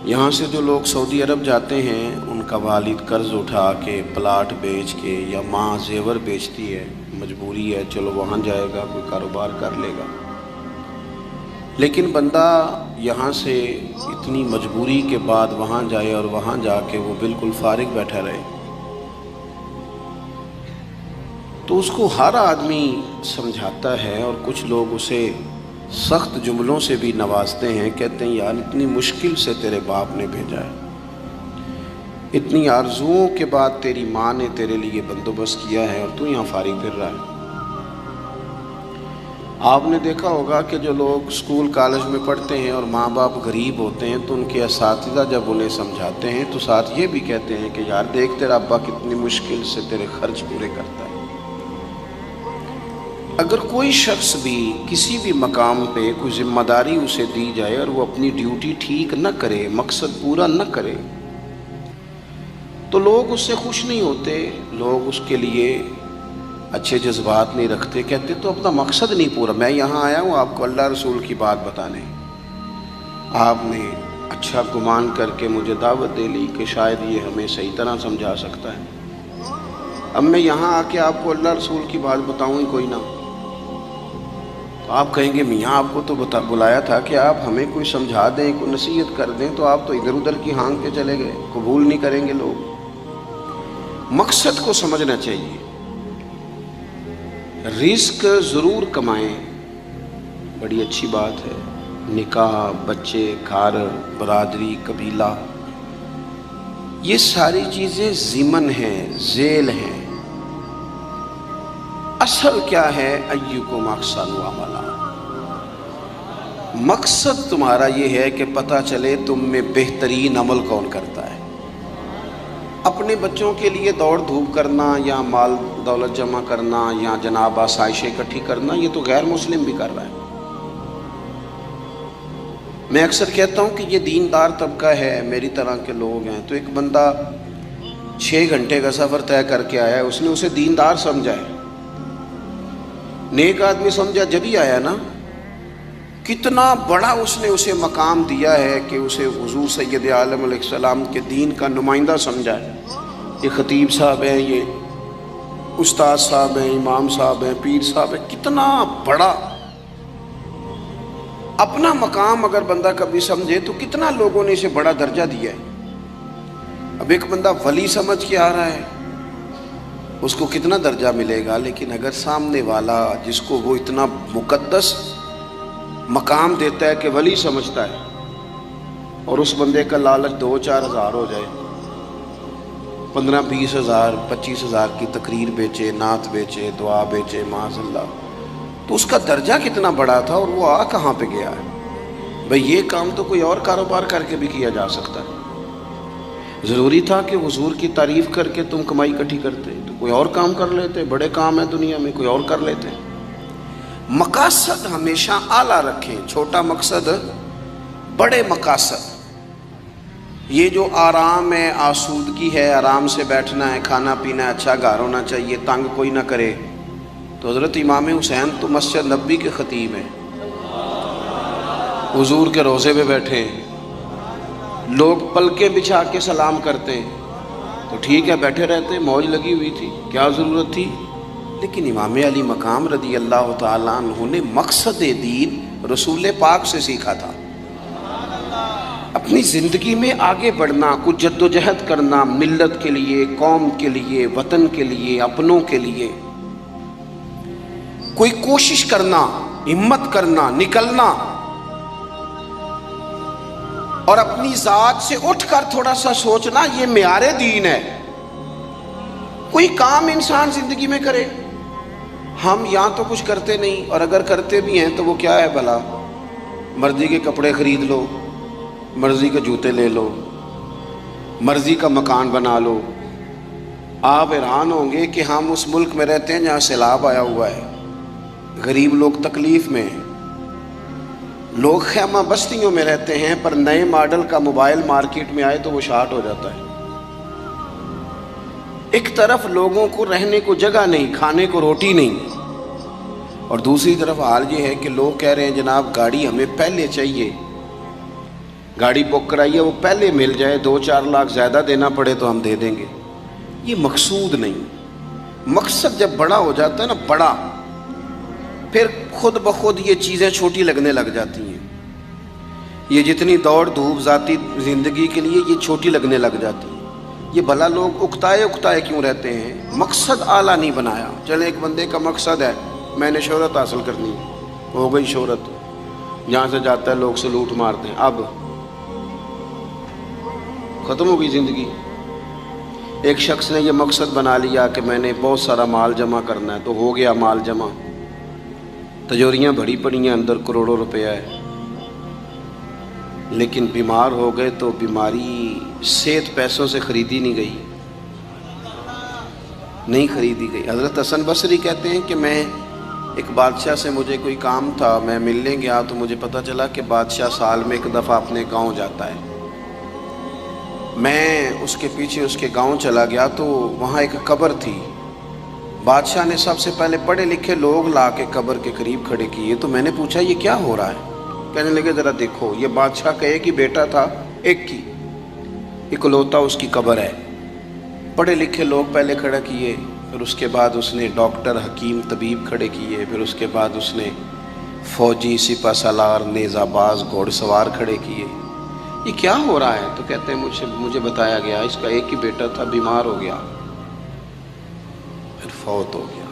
یہاں سے جو لوگ سعودی عرب جاتے ہیں ان کا والد قرض اٹھا کے پلاٹ بیچ کے, یا ماں زیور بیچتی ہے, مجبوری ہے چلو وہاں جائے گا کوئی کاروبار کر لے گا. لیکن بندہ یہاں سے اتنی مجبوری کے بعد وہاں جائے اور وہاں جا کے وہ بالکل فارغ بیٹھا رہے, تو اس کو ہر آدمی سمجھاتا ہے, اور کچھ لوگ اسے سخت جملوں سے بھی نوازتے ہیں. کہتے ہیں یار اتنی مشکل سے تیرے باپ نے بھیجا ہے, اتنی آرزوؤں کے بعد تیری ماں نے تیرے لیے بندوبست کیا ہے اور تو یہاں فارغ پھر رہا ہے. آپ نے دیکھا ہوگا کہ جو لوگ اسکول کالج میں پڑھتے ہیں اور ماں باپ غریب ہوتے ہیں تو ان کے اساتذہ جب انہیں سمجھاتے ہیں تو ساتھ یہ بھی کہتے ہیں کہ یار دیکھ تیرا ابا کتنی مشکل سے تیرے خرچ پورے کرتا ہے. اگر کوئی شخص بھی کسی بھی مقام پہ کوئی ذمہ داری اسے دی جائے اور وہ اپنی ڈیوٹی ٹھیک نہ کرے, مقصد پورا نہ کرے, تو لوگ اس سے خوش نہیں ہوتے, لوگ اس کے لیے اچھے جذبات نہیں رکھتے. کہتے تو اپنا مقصد نہیں پورا, میں یہاں آیا ہوں آپ کو اللہ رسول کی بات بتانے, آپ نے اچھا گمان کر کے مجھے دعوت دے لی کہ شاید یہ ہمیں صحیح طرح سمجھا سکتا ہے. اب میں یہاں آ کے آپ کو اللہ رسول کی بات بتاؤں ہی کوئی نہ, تو آپ کہیں گے میاں آپ کو تو بلایا تھا کہ آپ ہمیں کوئی سمجھا دیں, کوئی نصیحت کر دیں, تو آپ تو ادھر ادھر کی ہانک کے چلے گئے. قبول نہیں کریں گے لوگ. مقصد کو سمجھنا چاہیے. رزق ضرور کمائیں, بڑی اچھی بات ہے, نکاح, بچے, گھر, برادری, قبیلہ, یہ ساری چیزیں ضمن ہیں, ذیل ہیں. اصل کیا ہے؟ ایکم احسن عملا. مقصد تمہارا یہ ہے کہ پتہ چلے تم میں بہترین عمل کون کرتا ہے. اپنے بچوں کے لیے دوڑ دھوپ کرنا یا مال دولت جمع کرنا یا جناب آسائشیں اکٹھی کرنا, یہ تو غیر مسلم بھی کر رہا ہے. میں اکثر کہتا ہوں کہ یہ دیندار طبقہ ہے, میری طرح کے لوگ ہیں. تو ایک بندہ 6 گھنٹے کا سفر طے کر کے آیا ہے, اس نے اسے دیندار سمجھا ہے, نیک آدمی سمجھا جبھی آیا نا. کتنا بڑا اس نے اسے مقام دیا ہے کہ اسے حضور سید عالم علیہ السلام کے دین کا نمائندہ سمجھا ہے. یہ خطیب صاحب ہیں, یہ استاد صاحب ہیں, امام صاحب ہیں, پیر صاحب ہیں. کتنا بڑا اپنا مقام اگر بندہ کبھی سمجھے تو کتنا لوگوں نے اسے بڑا درجہ دیا ہے. اب ایک بندہ ولی سمجھ کے آ رہا ہے, اس کو کتنا درجہ ملے گا. لیکن اگر سامنے والا جس کو وہ اتنا مقدس مقام دیتا ہے کہ ولی سمجھتا ہے, اور اس بندے کا لالچ 2-4 ہزار ہو جائے, 15-20 ہزار 25 ہزار کی تقریر بیچے, نعت بیچے, دعا بیچے, معاذ اللہ, تو اس کا درجہ کتنا بڑا تھا اور وہ کہاں پہ گیا ہے. بھئی یہ کام تو کوئی اور کاروبار کر کے بھی کیا جا سکتا ہے. ضروری تھا کہ حضور کی تعریف کر کے تم کمائی اکٹھی کرتے, تو کوئی اور کام کر لیتے. بڑے کام ہیں دنیا میں, کوئی اور کر لیتے. مقاصد ہمیشہ اعلیٰ رکھیں, چھوٹا مقصد, بڑے مقاصد. یہ جو آرام ہے, آسودگی ہے, آرام سے بیٹھنا ہے, کھانا پینا ہے, اچھا گھر ہونا چاہیے, تنگ کوئی نہ کرے, تو حضرت امام حسین تو مسجد نبوی کے خطیب ہیں, حضور کے روضے پہ بیٹھے ہیں, لوگ پلکیں بچھا کے سلام کرتے ہیں, تو ٹھیک ہے بیٹھے رہتے, موج لگی ہوئی تھی, کیا ضرورت تھی. لیکن امام علی مقام رضی اللہ تعالیٰ عنہ نے مقصد دین رسول پاک سے سیکھا تھا. اپنی زندگی میں آگے بڑھنا، کچھ جدوجہد کرنا، ملت کے لیے، قوم کے لیے، وطن کے لیے، اپنوں کے لیے کوئی کوشش کرنا، ہمت کرنا، نکلنا، اور اپنی ذات سے اٹھ کر تھوڑا سا سوچنا، یہ معیار دین ہے۔ کوئی کام انسان زندگی میں کرے، ہم یہاں تو کچھ کرتے نہیں، اور اگر کرتے بھی ہیں تو وہ کیا ہے بھلا؟ مرضی کے کپڑے خرید لو، مرضی کے جوتے لے لو، مرضی کا مکان بنا لو۔ آپ حیران ہوں گے کہ ہم اس ملک میں رہتے ہیں جہاں سیلاب آیا ہوا ہے، غریب لوگ تکلیف میں ہیں، لوگ خیمہ بستیوں میں رہتے ہیں، پر نئے ماڈل کا موبائل مارکیٹ میں آئے تو وہ شارٹ ہو جاتا ہے۔ ایک طرف لوگوں کو رہنے کو جگہ نہیں، کھانے کو روٹی نہیں، اور دوسری طرف حال یہ ہے کہ لوگ کہہ رہے ہیں جناب گاڑی ہمیں پہلے چاہیے، گاڑی بک کرائیے، وہ پہلے مل جائے، 2-4 لاکھ زیادہ دینا پڑے تو ہم دے دیں گے۔ یہ مقصود نہیں۔ مقصد جب بڑا ہو جاتا ہے نا، بڑا، پھر خود بخود یہ چیزیں چھوٹی لگنے لگ جاتی ہیں۔ یہ جتنی دوڑ دھوپ ذاتی زندگی کے لیے یہ چھوٹی لگنے لگ جاتی ہے۔ یہ بھلا لوگ اکتائے کیوں رہتے ہیں؟ مقصد اعلیٰ نہیں بنایا۔ چلے ایک بندے کا مقصد ہے میں نے شہرت حاصل کرنی ہے، ہو گئی شہرت، جہاں سے جاتا ہے لوگ سلوٹ مارتے ہیں، اب ختم ہو گئی زندگی۔ ایک شخص نے یہ مقصد بنا لیا کہ میں نے بہت سارا مال جمع کرنا ہے، تو ہو گیا مال جمع، تجوریاں بھری پڑی ہیں، اندر کروڑوں روپیہ ہے، لیکن بیمار ہو گئے تو بیماری صحت پیسوں سے خریدی نہیں گئی، نہیں خریدی گئی۔ حضرت حسن بصری کہتے ہیں کہ میں ایک بادشاہ سے مجھے کوئی کام تھا، میں ملنے گیا تو مجھے پتہ چلا کہ بادشاہ سال میں ایک دفعہ اپنے گاؤں جاتا ہے۔ میں اس کے پیچھے اس کے گاؤں چلا گیا تو وہاں ایک قبر تھی۔ بادشاہ نے سب سے پہلے پڑھے لکھے لوگ لا کے قبر کے قریب کھڑے کیے، تو میں نے پوچھا یہ کیا ہو رہا ہے؟ کہنے لگے ذرا دیکھو، یہ بادشاہ کا ایک ہی بیٹا تھا، ایک کی اکلوتا اس کی قبر ہے۔ پڑھے لکھے لوگ پہلے کھڑے کیے، پھر اس کے بعد اس نے ڈاکٹر، حکیم، طبیب کھڑے کیے، پھر اس کے بعد اس نے فوجی، سپہ سالار، نیزہ باز، گھوڑ سوار کھڑے کیے۔ یہ کیا ہو رہا ہے؟ تو کہتے ہیں مجھے بتایا گیا اس کا ایک ہی بیٹا تھا، بیمار ہو گیا، پھر فوت ہو گیا۔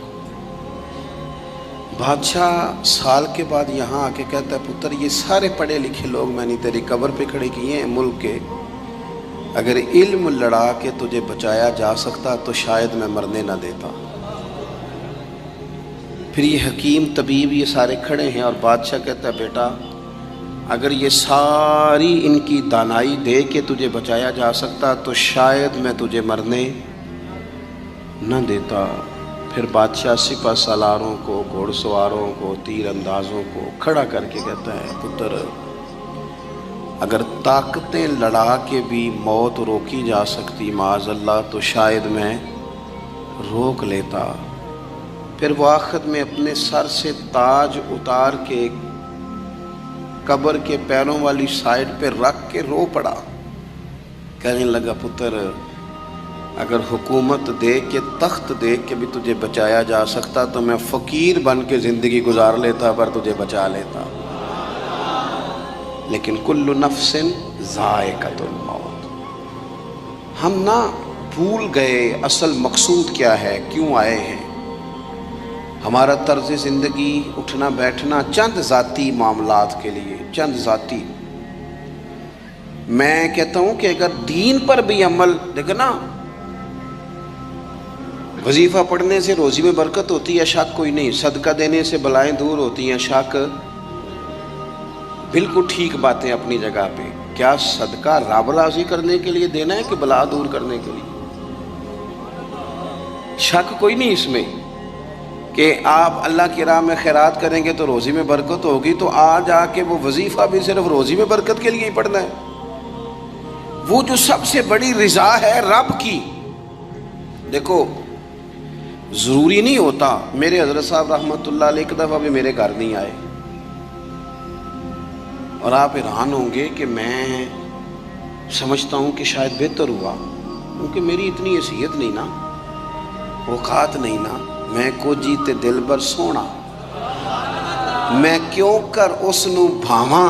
بادشاہ سال کے بعد یہاں آ کے کہتا ہے پتر یہ سارے پڑھے لکھے لوگ میں نے تیری قبر پہ کھڑے کیے ہیں ملک کے، اگر علم لڑا کے تجھے بچایا جا سکتا تو شاید میں مرنے نہ دیتا۔ پھر یہ حکیم، طبیب، یہ سارے کھڑے ہیں، اور بادشاہ کہتا ہے بیٹا اگر یہ ساری ان کی دانائی دے کے تجھے بچایا جا سکتا تو شاید میں تجھے مرنے نہ دیتا۔ پھر بادشاہ سپہ سالاروں کو، گھوڑ سواروں کو، تیر اندازوں کو کھڑا کر کے کہتا ہے پتر اگر طاقتیں لڑا کے بھی موت روکی جا سکتی معاذ اللہ تو شاید میں روک لیتا۔ پھر وہ آخر میں اپنے سر سے تاج اتار کے قبر کے پیروں والی سائڈ پہ رکھ کے رو پڑا، کہنے لگا پتر اگر حکومت دے کے، تخت دے کے بھی تجھے بچایا جا سکتا تو میں فقیر بن کے زندگی گزار لیتا پر تجھے بچا لیتا، لیکن کل نفس ذائقۃ الموت۔ ہم نہ بھول گئے اصل مقصود کیا ہے، کیوں آئے ہیں۔ ہمارا طرز زندگی، اٹھنا بیٹھنا چند ذاتی معاملات کے لیے، چند ذاتی۔ میں کہتا ہوں کہ اگر دین پر بھی عمل، دیکھو نا، وظیفہ پڑھنے سے روزی میں برکت ہوتی ہے، شک کوئی نہیں، صدقہ دینے سے بلائیں دور ہوتی ہیں، شک، بالکل ٹھیک باتیں اپنی جگہ پہ۔ کیا صدقہ رب راضی کرنے کے لیے دینا ہے کہ بلا دور کرنے کے لیے؟ شک کوئی نہیں اس میں کہ آپ اللہ کی راہ میں خیرات کریں گے تو روزی میں برکت ہوگی، تو آج آ کے وہ وظیفہ بھی صرف روزی میں برکت کے لیے ہی پڑھنا ہے۔ وہ جو سب سے بڑی رضا ہے رب کی، دیکھو ضروری نہیں ہوتا، میرے حضرت صاحب رحمۃ اللہ علیہ ایک دفعہ بھی میرے گھر نہیں آئے، اور آپ حیران ہوں گے کہ میں سمجھتا ہوں کہ شاید بہتر ہوا، کیونکہ میری اتنی حیثیت نہیں نا، اوقات نہیں نا، میں کو جیتے دل بر سونا، میں کیوں کر اس نو بھاواں،